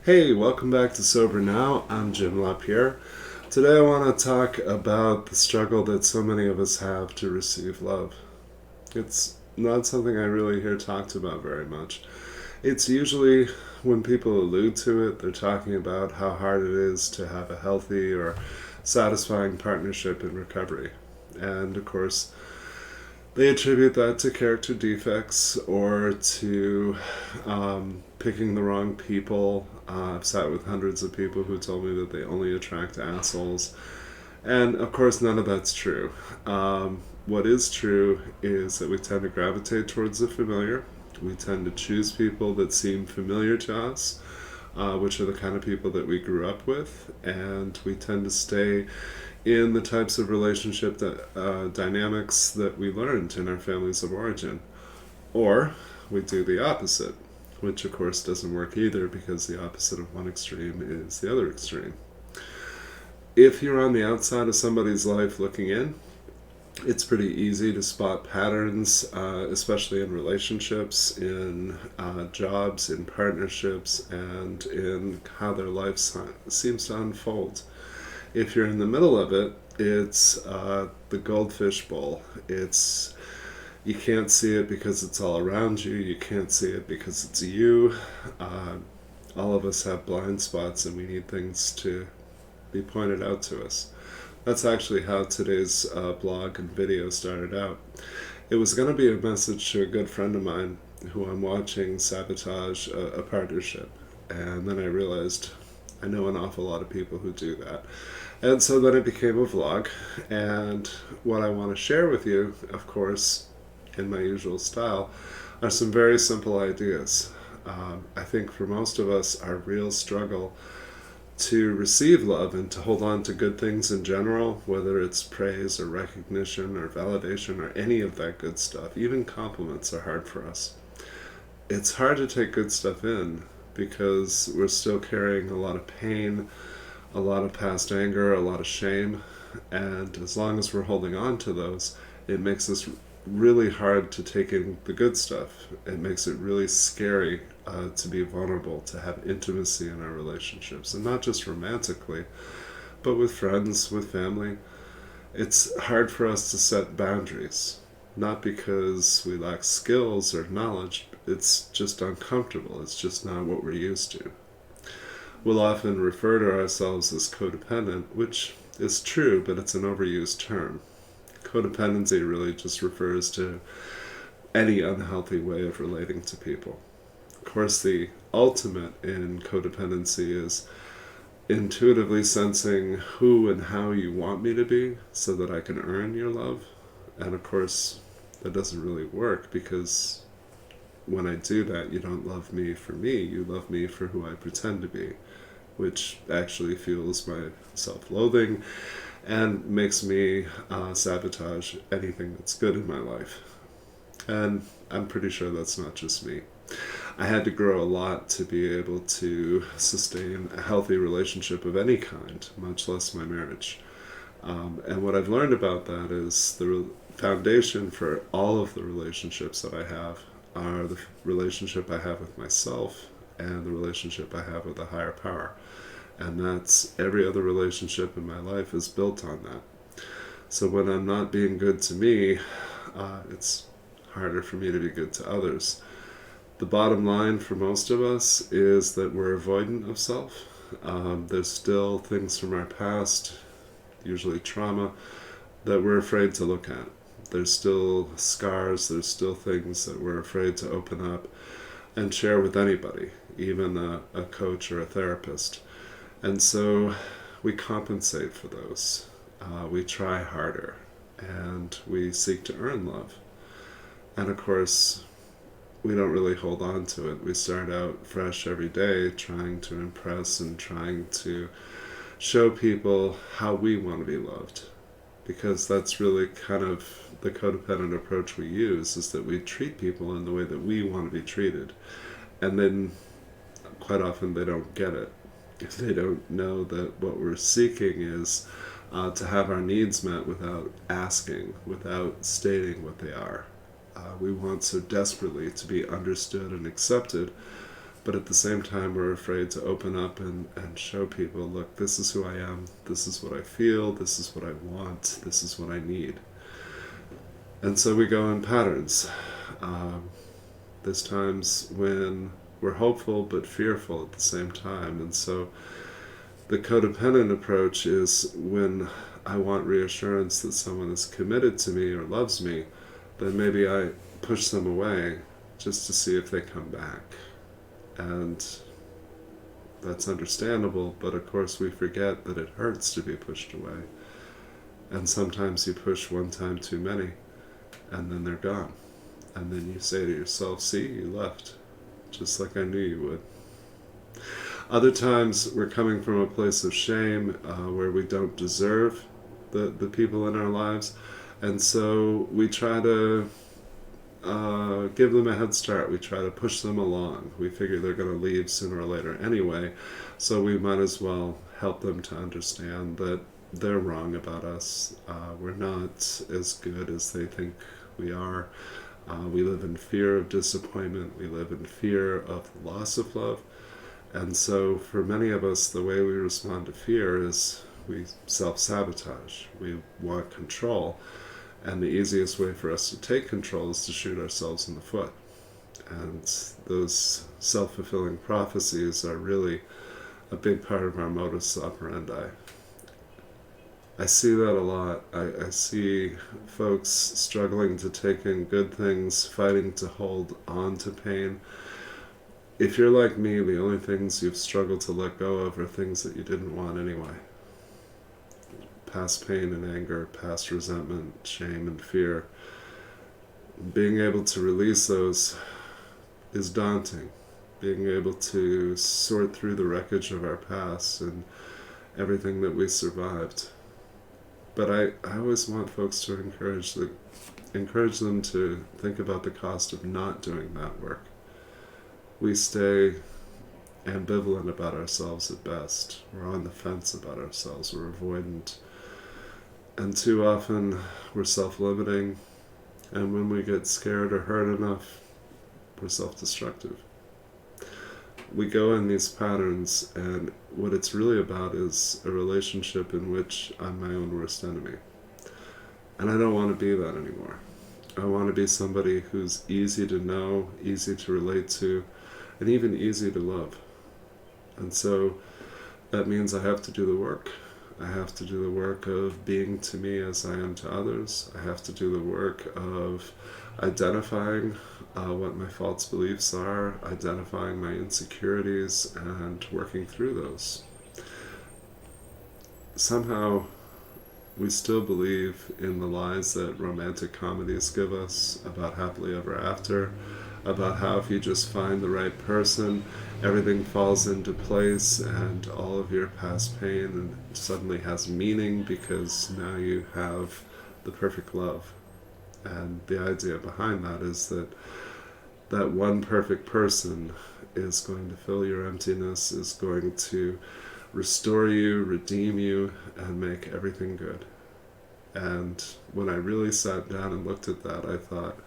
Hey, welcome back to Sober Now. I'm Jim LaPierre. Today I want to talk about the struggle that so many of us have to receive love. It's not something I really hear talked about very much. It's usually when people allude to it, they're talking about how hard it is to have a healthy or satisfying partnership in recovery. And of course, they attribute that to character defects or to picking the wrong people. I've sat with hundreds of people who told me that they only attract assholes. And of course, none of that's true. What is true is that we tend to gravitate towards the familiar. We tend to choose people that seem familiar to us, which are the kind of people that we grew up with, and we tend to stay in the types of relationship dynamics that we learned in our families of origin. Or we do the opposite, which of course doesn't work either because the opposite of one extreme is the other extreme. If you're on the outside of somebody's life looking in, it's pretty easy to spot patterns, especially in relationships, in jobs, in partnerships, and in how their life seems to unfold. If you're in the middle of it, it's the goldfish bowl. It's you can't see it because it's all around you. You can't see it because it's you. Uh, all of us have blind spots, and we need things to be pointed out to us. That's actually how today's blog and video started out. It was going to be a message to a good friend of mine who I'm watching sabotage a partnership. And then I realized I know an awful lot of people who do that. And so then it became a vlog. And what I want to share with you, of course, in my usual style, are some very simple ideas. I think for most of us, our real struggle to receive love and to hold on to good things in general, whether it's praise or recognition or validation or any of that good stuff, even compliments are hard for us. It's hard to take good stuff in because we're still carrying a lot of pain, a lot of past anger, a lot of shame, and as long as we're holding on to those, it makes us really hard to take in the good stuff. It makes it really scary to be vulnerable, to have intimacy in our relationships, and not just romantically, but with friends, with family. It's hard for us to set boundaries, not because we lack skills or knowledge, it's just uncomfortable, it's just not what we're used to. We'll often refer to ourselves as codependent, which is true, but it's an overused term. Codependency really just refers to any unhealthy way of relating to people. Of course, the ultimate in codependency is intuitively sensing who and how you want me to be so that I can earn your love. And of course, that doesn't really work because when I do that, you don't love me for me, you love me for who I pretend to be, which actually fuels my self-loathing and makes me sabotage anything that's good in my life. And I'm pretty sure that's not just me. I had to grow a lot to be able to sustain a healthy relationship of any kind, much less my marriage. And what I've learned about that is the foundation for all of the relationships that I have are the relationship I have with myself and the relationship I have with a higher power. And that's every other relationship in my life is built on that. So when I'm not being good to me, it's harder for me to be good to others. The bottom line for most of us is that we're avoidant of self. There's still things from our past, usually trauma, that we're afraid to look at. There's still scars, there's still things that we're afraid to open up and share with anybody, even a coach or a therapist. And so we compensate for those. We try harder and we seek to earn love. And of course, we don't really hold on to it. We start out fresh every day trying to impress and trying to show people how we want to be loved. Because that's really kind of the codependent approach we use, is that we treat people in the way that we want to be treated. And then quite often they don't get it. If they don't know that what we're seeking is to have our needs met without asking, without stating what they are. We want so desperately to be understood and accepted But at the same time, we're afraid to open up and show people, look, this is who I am, this is what I feel, this is what I want, this is what I need. And so we go in patterns. There's times when we're hopeful but fearful at the same time. And so the codependent approach is when I want reassurance that someone is committed to me or loves me, then maybe I push them away just to see if they come back. And that's understandable, but of course we forget that it hurts to be pushed away. And sometimes you push one time too many, and then they're gone. And then you say to yourself, see, you left, just like I knew you would. Other times we're coming from a place of shame where we don't deserve the people in our lives, and so we try to give them a head start. We try to push them along. We figure they're going to leave sooner or later anyway, so we might as well help them to understand that they're wrong about us. We're not as good as they think we are. We live in fear of disappointment. We live in fear of the loss of love. And so for many of us, the way we respond to fear is we self-sabotage. We want control. And the easiest way for us to take control is to shoot ourselves in the foot. And those self-fulfilling prophecies are really a big part of our modus operandi. I see that a lot. I see folks struggling to take in good things, fighting to hold on to pain. If you're like me, the only things you've struggled to let go of are things that you didn't want anyway. Past pain and anger, past resentment, shame and fear. Being able to release those is daunting. Being able to sort through the wreckage of our past and everything that we survived. But I always want folks to encourage them to think about the cost of not doing that work. We stay ambivalent about ourselves at best. We're on the fence about ourselves. We're avoidant. And too often we're self-limiting. And when we get scared or hurt enough, we're self-destructive. We go in these patterns, and what it's really about is a relationship in which I'm my own worst enemy. And I don't want to be that anymore. I want to be somebody who's easy to know, easy to relate to, and even easy to love. And so that means I have to do the work. I have to do the work of being to me as I am to others. I have to do the work of identifying what my false beliefs are, identifying my insecurities, and working through those. Somehow, we still believe in the lies that romantic comedies give us about happily ever after, about how if you just find the right person, everything falls into place and all of your past pain suddenly has meaning because now you have the perfect love. And the idea behind that is that that one perfect person is going to fill your emptiness, is going to restore you, redeem you, and make everything good. And when I really sat down and looked at that, I thought,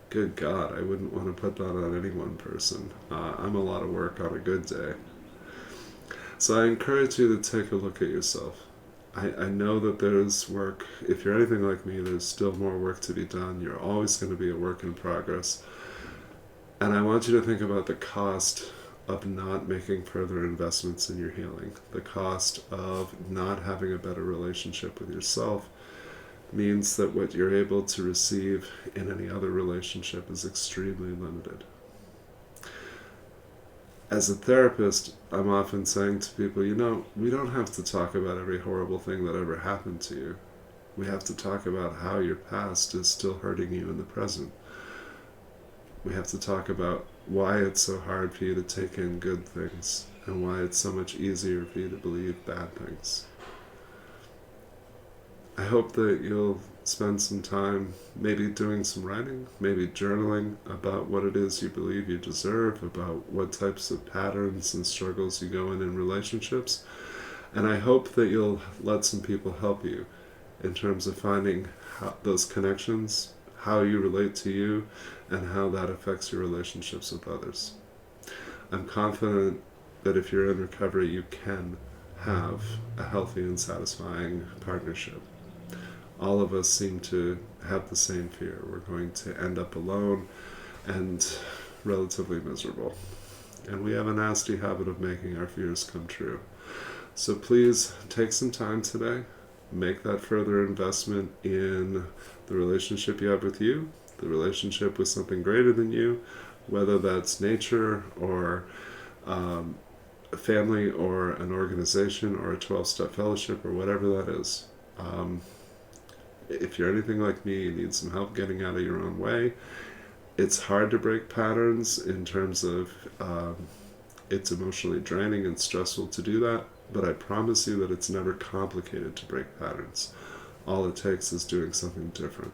good God, I wouldn't want to put that on any one person. I'm a lot of work on a good day. So I encourage you to take a look at yourself. I know that there's work. If you're anything like me, there's still more work to be done. You're always going to be a work in progress. And I want you to think about the cost of not making further investments in your healing. The cost of not having a better relationship with yourself means that what you're able to receive in any other relationship is extremely limited. As a therapist, I'm often saying to people, we don't have to talk about every horrible thing that ever happened to you. We have to talk about how your past is still hurting you in the present. We have to talk about why it's so hard for you to take in good things and why it's so much easier for you to believe bad things. I hope that you'll spend some time maybe doing some writing, maybe journaling about what it is you believe you deserve, about what types of patterns and struggles you go in relationships. And I hope that you'll let some people help you in terms of finding those connections, how you relate to you, and how that affects your relationships with others. I'm confident that if you're in recovery, you can have a healthy and satisfying partnership. All of us seem to have the same fear. We're going to end up alone and relatively miserable. And we have a nasty habit of making our fears come true. So please take some time today, make that further investment in the relationship you have with you, the relationship with something greater than you, whether that's nature or a family or an organization or a 12-step fellowship or whatever that is. If you're anything like me, you need some help getting out of your own way. It's hard to break patterns in terms of it's emotionally draining and stressful to do that, but I promise you that it's never complicated to break patterns. All it takes is doing something different.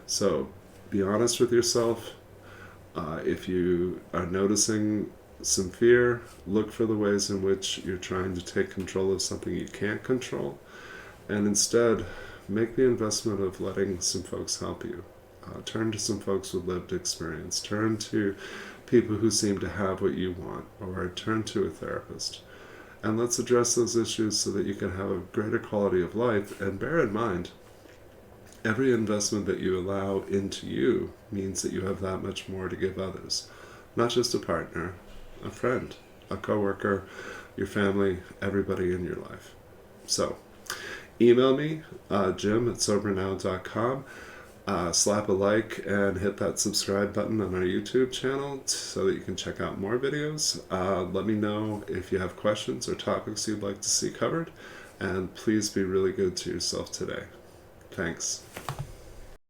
So be honest with yourself. If you are noticing some fear, look for the ways in which you're trying to take control of something you can't control, and instead make the investment of letting some folks help you. Turn to some folks with lived experience. Turn to people who seem to have what you want, or turn to a therapist. And let's address those issues so that you can have a greater quality of life. And bear in mind, every investment that you allow into you means that you have that much more to give others. Not just a partner, a friend, a coworker, your family, everybody in your life. So, email me, jim@sobernow.com. Slap a like and hit that subscribe button on our YouTube channel so that you can check out more videos. Let me know if you have questions or topics you'd like to see covered. And please be really good to yourself today. Thanks.